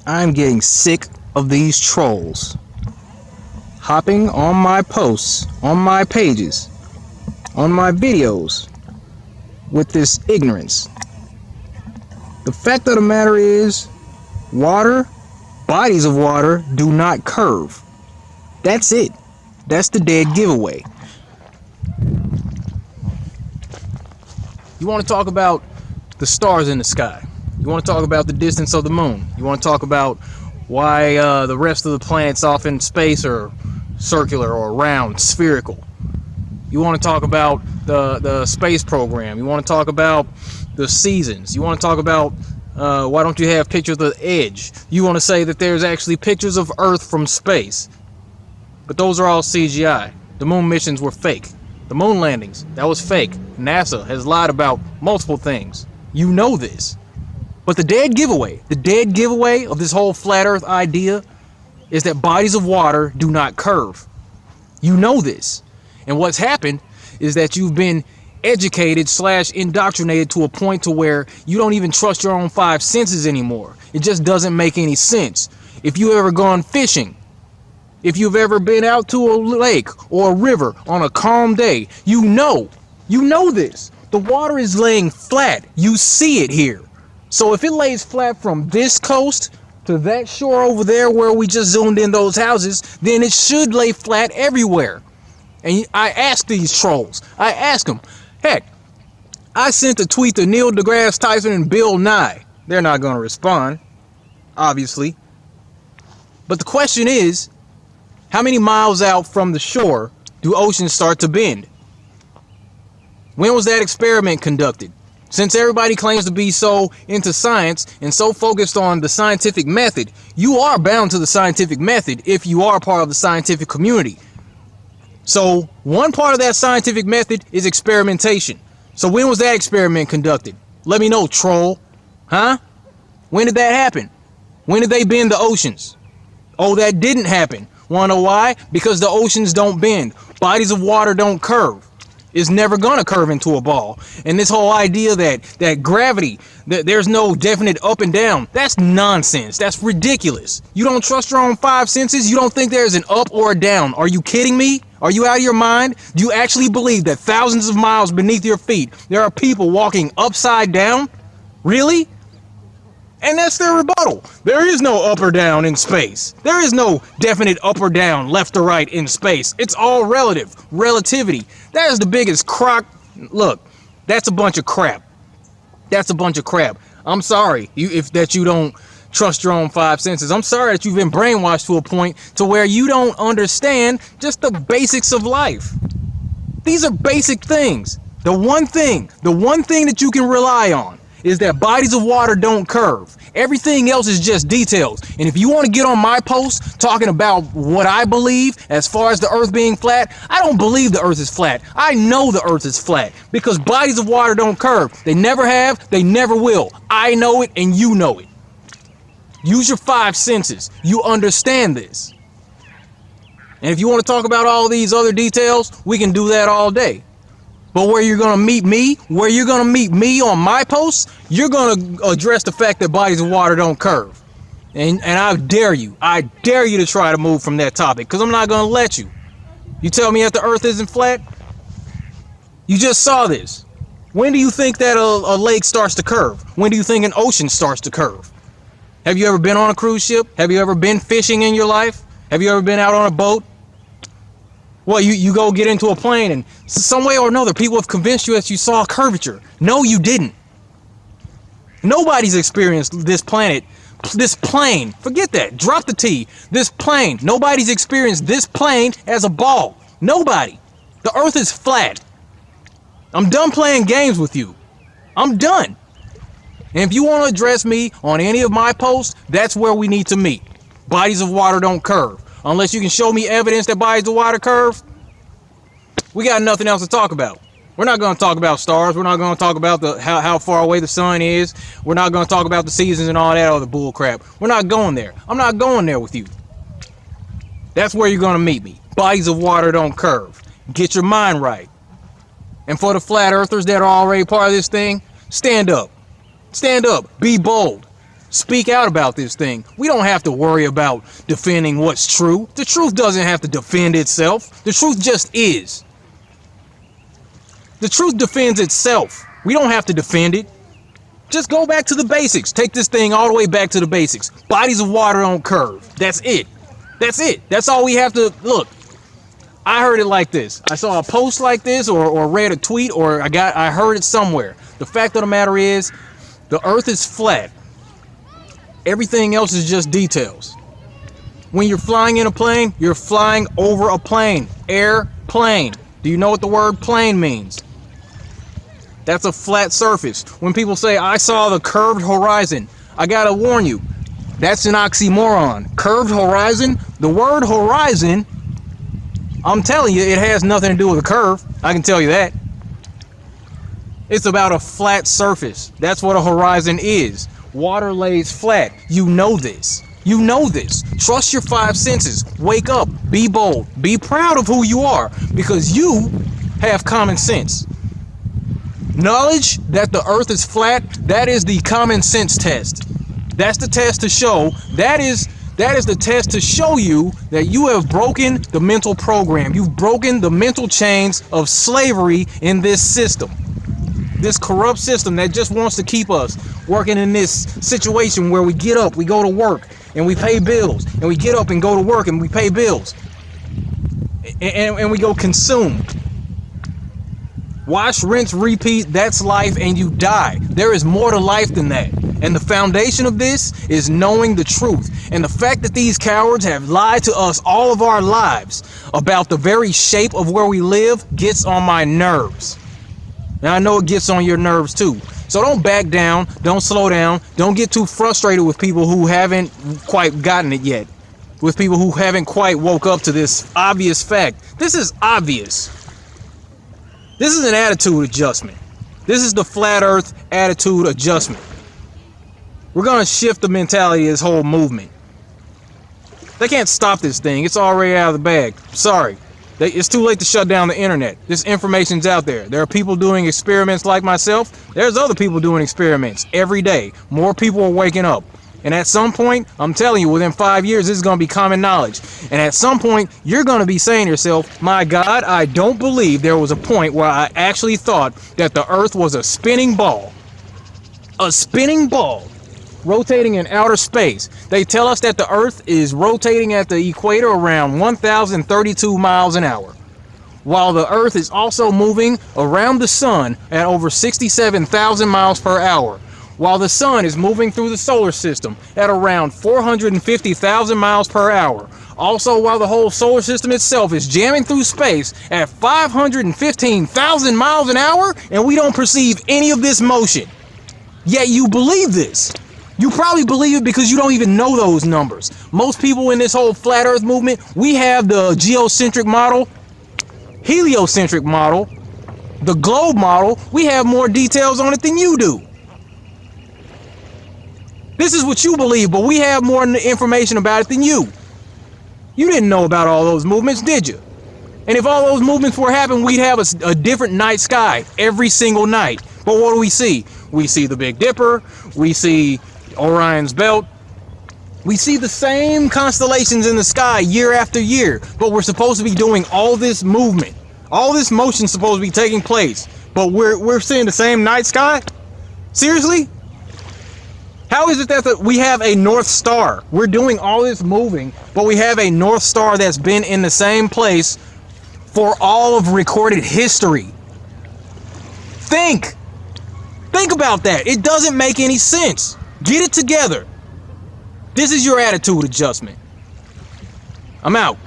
I'm getting sick of these trolls hopping on my posts, on my pages, on my videos with this ignorance. The fact of the matter is, water, bodies of water do not curve. That's it. That's the dead giveaway. You want to talk about the stars in the sky. You want to talk about the distance of the moon. You want to talk about why the rest of the planets off in space are circular or round, spherical. You want to talk about the space program. You want to talk about the seasons. You want to talk about why don't you have pictures of the edge. You want to say that there's actually pictures of Earth from space. But those are all CGI. The moon missions were fake. The moon landings, that was fake. NASA has lied about multiple things. You know this. But the dead giveaway of this whole flat Earth idea is that bodies of water do not curve. You know this. And what's happened is that you've been educated / indoctrinated to a point to where you don't even trust your own five senses anymore. It just doesn't make any sense. If you've ever gone fishing, if you've ever been out to a lake or a river on a calm day, you know this. The water is laying flat. You see it here. So if it lays flat from this coast to that shore over there where we just zoomed in those houses, then it should lay flat everywhere. And I ask these trolls, I ask them, heck, I sent a tweet to Neil deGrasse Tyson and Bill Nye. They're not going to respond, obviously. But the question is, how many miles out from the shore do oceans start to bend? When was that experiment conducted? Since everybody claims to be so into science and so focused on the scientific method, you are bound to the scientific method if you are part of the scientific community. So one part of that scientific method is experimentation. So when was that experiment conducted? Let me know, troll. Huh? When did that happen? When did they bend the oceans? Oh, that didn't happen. Wanna know why? Because the oceans don't bend. Bodies of water don't curve. It's never gonna curve into a ball. And this whole idea that gravity, that there's no definite up and down, that's nonsense. That's ridiculous. You don't trust your own five senses? You don't think there's an up or a down? Are you kidding me? Are you out of your mind? Do you actually believe that thousands of miles beneath your feet, there are people walking upside down? Really? And that's their rebuttal. There is no up or down in space. There is no definite up or down, left or right in space. It's all relative. Relativity. That is the biggest crock. Look, that's a bunch of crap. That's a bunch of crap. I'm sorry if you don't trust your own five senses. I'm sorry that you've been brainwashed to a point to where you don't understand just the basics of life. These are basic things. The one thing that you can rely on is that bodies of water don't curve. Everything else is just details. And if you want to get on my post talking about what I believe as far as the earth being flat, I don't believe the earth is flat. I know the earth is flat because bodies of water don't curve. They never have, they never will. I know it and you know it. Use your five senses. You understand this. And if you want to talk about all these other details, we can do that all day. But where you're going to meet me on my posts, you're going to address the fact that bodies of water don't curve. And I dare you to try to move from that topic because I'm not going to let you. You tell me that the earth isn't flat? You just saw this. When do you think that a lake starts to curve? When do you think an ocean starts to curve? Have you ever been on a cruise ship? Have you ever been fishing in your life? Have you ever been out on a boat? Well, you go get into a plane and some way or another, people have convinced you that you saw a curvature. No, you didn't. Nobody's experienced this planet, this plane. Forget that. Drop the T. This plane. Nobody's experienced this plane as a ball. Nobody. The earth is flat. I'm done playing games with you. I'm done. And if you want to address me on any of my posts, that's where we need to meet. Bodies of water don't curve. Unless you can show me evidence that bodies of water curve, we got nothing else to talk about. We're not going to talk about stars. We're not going to talk about how far away the sun is. We're not going to talk about the seasons and all that other bull crap. We're not going there. I'm not going there with you. That's where you're going to meet me. Bodies of water don't curve. Get your mind right. And for the flat earthers that are already part of this thing, stand up. Stand up. Be bold. Speak out about this thing. We don't have to worry about defending what's true. The truth doesn't have to defend itself. The truth just is. The truth defends itself. We don't have to defend it. Just go back to the basics. Take this thing all the way back to the basics. Bodies of water don't curve. That's it. That's it. That's all we have to look. I heard it like this. I saw a post like this or read a tweet or I heard it somewhere. The fact of the matter is the earth is flat. Everything else is just details. When you're flying in a plane, you're flying over a plane. Airplane. Do you know what the word plane means? That's a flat surface. When people say, I saw the curved horizon, I gotta warn you, that's an oxymoron. Curved horizon, the word horizon, I'm telling you, it has nothing to do with a curve. I can tell you that. It's about a flat surface. That's what a horizon is. Water lays flat. You know this. You know this. Trust your five senses. Wake up. Be bold. Be proud of who you are because you have common sense. Knowledge that the earth is flat, that is the common sense test. That's the test to show. That is the test to show you that you have broken the mental program. You've broken the mental chains of slavery in this system. This corrupt system that just wants to keep us working in this situation where we get up, we go to work, and we pay bills. And we get up and go to work and we pay bills. And we go consume. Wash, rinse, repeat, that's life, and you die. There is more to life than that. And the foundation of this is knowing the truth. And the fact that these cowards have lied to us all of our lives about the very shape of where we live gets on my nerves. And I know it gets on your nerves too. So don't back down, don't slow down, don't get too frustrated with people who haven't quite gotten it yet. With people who haven't quite woke up to this obvious fact. This is obvious. This is an attitude adjustment. This is the flat earth attitude adjustment. We're going to shift the mentality of this whole movement. They can't stop this thing. It's already out of the bag. Sorry. It's too late to shut down the internet. This information's out there. There are people doing experiments like myself. There's other people doing experiments every day. More people are waking up. And at some point, I'm telling you, within 5 years, this is going to be common knowledge. And at some point, you're going to be saying to yourself, my God, I don't believe there was a point where I actually thought that the earth was a spinning ball. A spinning ball rotating in outer space. They tell us that the earth is rotating at the equator around 1,032 miles an hour. While the earth is also moving around the sun at over 67,000 miles per hour. While the sun is moving through the solar system at around 450,000 miles per hour. Also, while the whole solar system itself is jamming through space at 515,000 miles an hour, and we don't perceive any of this motion. Yet you believe this. You probably believe it because you don't even know those numbers. Most people in this whole flat earth movement, we have the geocentric model, heliocentric model, the globe model. We have more details on it than you do. This is what you believe, but we have more information about it than you. You didn't know about all those movements, did you? And if all those movements were happening, we'd have a different night sky every single night. But what do we see? We see the Big Dipper. We see Orion's Belt. We see the same constellations in the sky year after year. But we're supposed to be doing all this movement. All this motion is supposed to be taking place. But we're seeing the same night sky? Seriously? How is it that we have a North Star? We're doing all this moving, but we have a North Star that's been in the same place for all of recorded history. Think about that. It doesn't make any sense. Get it together. This is your attitude adjustment. I'm out.